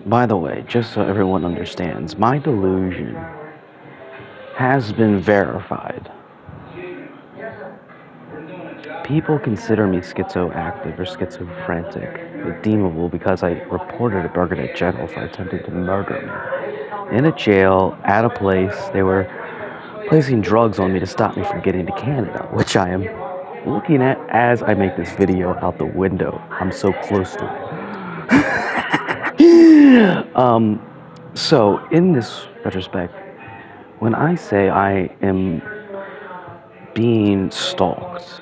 By the way, just so everyone understands, my delusion has been verified. People consider me schizoactive or schizophrenic, redeemable because I reported a Burger General for attempting to murder me. In a jail, at a place, they were placing drugs on me to stop me from getting to Canada, which I am looking at as I make this video out the window. I'm so close to it. So, in this retrospect, when I say I am being stalked,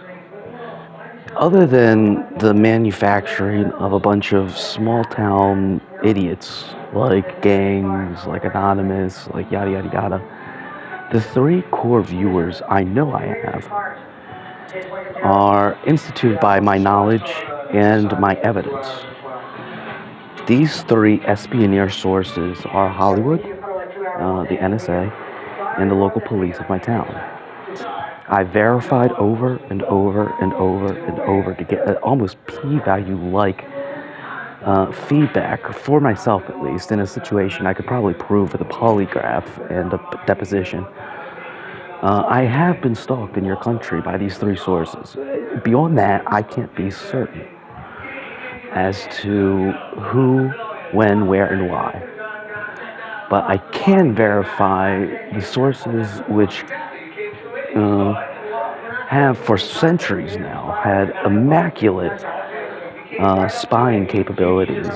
other than the manufacturing of a bunch of small town idiots like gangs, like Anonymous, like yada yada yada, the three core viewers I know I have are instituted by my knowledge and my evidence. These three espionage sources are Hollywood, the NSA, and the local police of my town. I verified over and over and over and over to get an almost p-value like feedback for myself, at least, in a situation I could probably prove with a polygraph and a deposition. I have been stalked in your country by these three sources. Beyond that, I can't be certain as to who, when, where, and why. But I can verify the sources which have for centuries now had immaculate spying capabilities,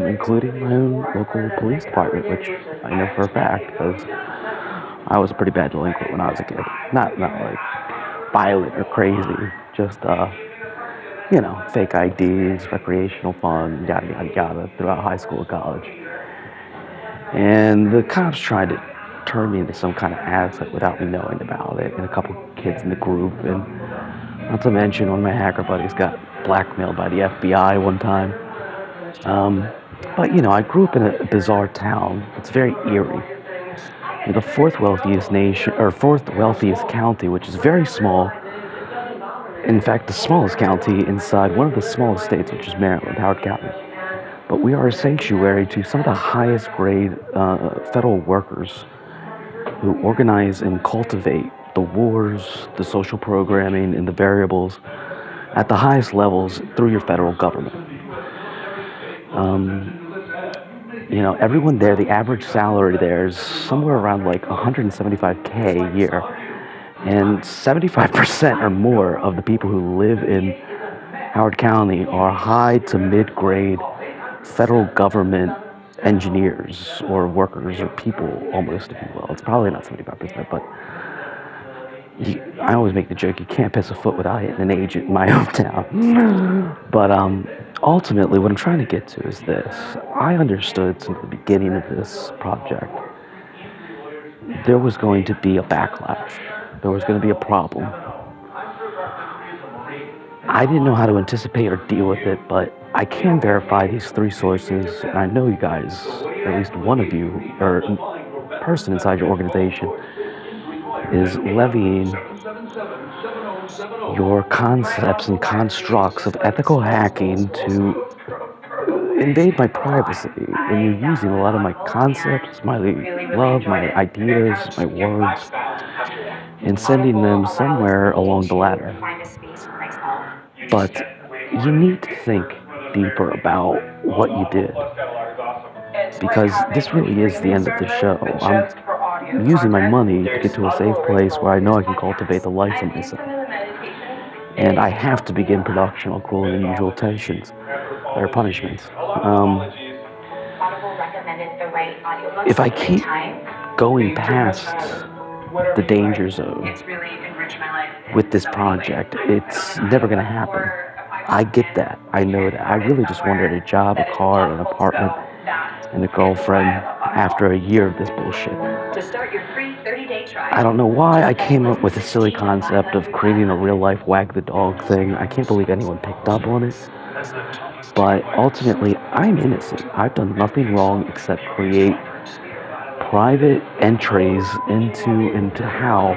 including my own local police department, which I know for a fact because I was a pretty bad delinquent when I was a kid. Not like violent or crazy, just fake IDs, recreational fun, yada yada yada, throughout high school and college. And the cops tried to turn me into some kind of asset without me knowing about it, and a couple kids in the group, and not to mention one of my hacker buddies got blackmailed by the FBI one time. But I grew up in a bizarre town. It's very eerie. We're the fourth wealthiest county, which is very small. In fact, the smallest county inside one of the smallest states, which is Maryland, Howard County. But we are a sanctuary to some of the highest grade federal workers who organize and cultivate the wars, the social programming, and the variables at the highest levels through your federal government. Everyone there, the average salary there is somewhere around like $175K a year. And 75% or more of the people who live in Howard County are high to mid-grade federal government engineers or workers or people, almost, if you will. It's probably not 75%, but I always make the joke, you can't piss a foot without hitting an agent in my hometown. But ultimately, what I'm trying to get to is this. I understood since the beginning of this project, there was going to be a backlash. There was going to be a problem. I didn't know how to anticipate or deal with it, but I can verify these three sources, and I know you guys, at least one of you, or person inside your organization, is levying your concepts and constructs of ethical hacking to invade my privacy. And you're using a lot of my concepts, my love, my ideas, my words, and sending them somewhere along the ladder. But you need to think deeper about what you did, because this really is the end of the show. I'm using my money to get to a safe place where I know I can cultivate the life of myself. And I have to begin production on Cruel and Unusual Tensions, or punishments. If I keep going past the danger zone with this project, it's never going to happen. I get that. I know that. I really just wanted a job, a car, an apartment, and a girlfriend after a year of this bullshit. I don't know why I came up with the silly concept of creating a real-life wag the dog thing. I can't believe anyone picked up on it. But ultimately, I'm innocent. I've done nothing wrong except create private entries into how,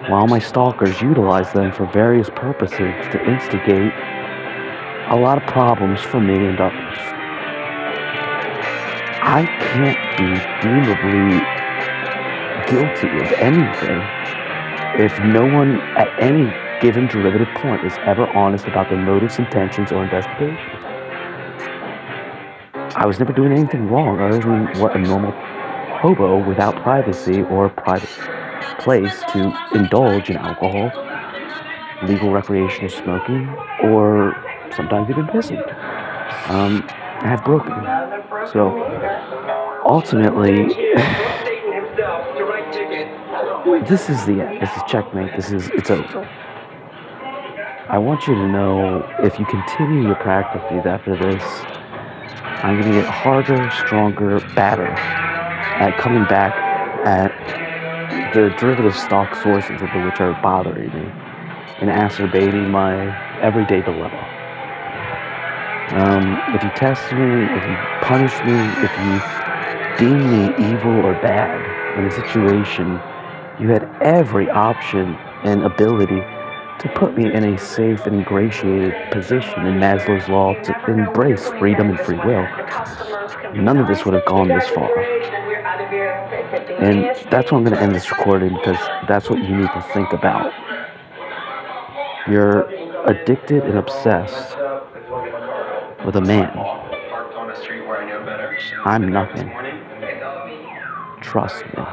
while my stalkers utilize them for various purposes to instigate a lot of problems for me and others. I can't be deemably guilty of anything if no one at any given derivative point is ever honest about their motives, intentions, or investigations. I was never doing anything wrong other than what a normal hobo without privacy or a private place to indulge in alcohol, legal recreational smoking, or sometimes even pissing, have broken. So ultimately, this is the end. This is checkmate. It's over. I want you to know if you continue your practices after this, I'm going to get harder, stronger, badder at coming back at the derivative stock sources of which are bothering me and exacerbating my everyday dilemma. If you test me, if you punish me, if you deem me evil or bad in a situation, you had every option and ability to put me in a safe and ingratiated position in Maslow's law to embrace freedom and free will. None of this would have gone this far. And that's why I'm going to end this recording, because that's what you need to think about. You're addicted and obsessed with a man. I'm nothing. Trust me.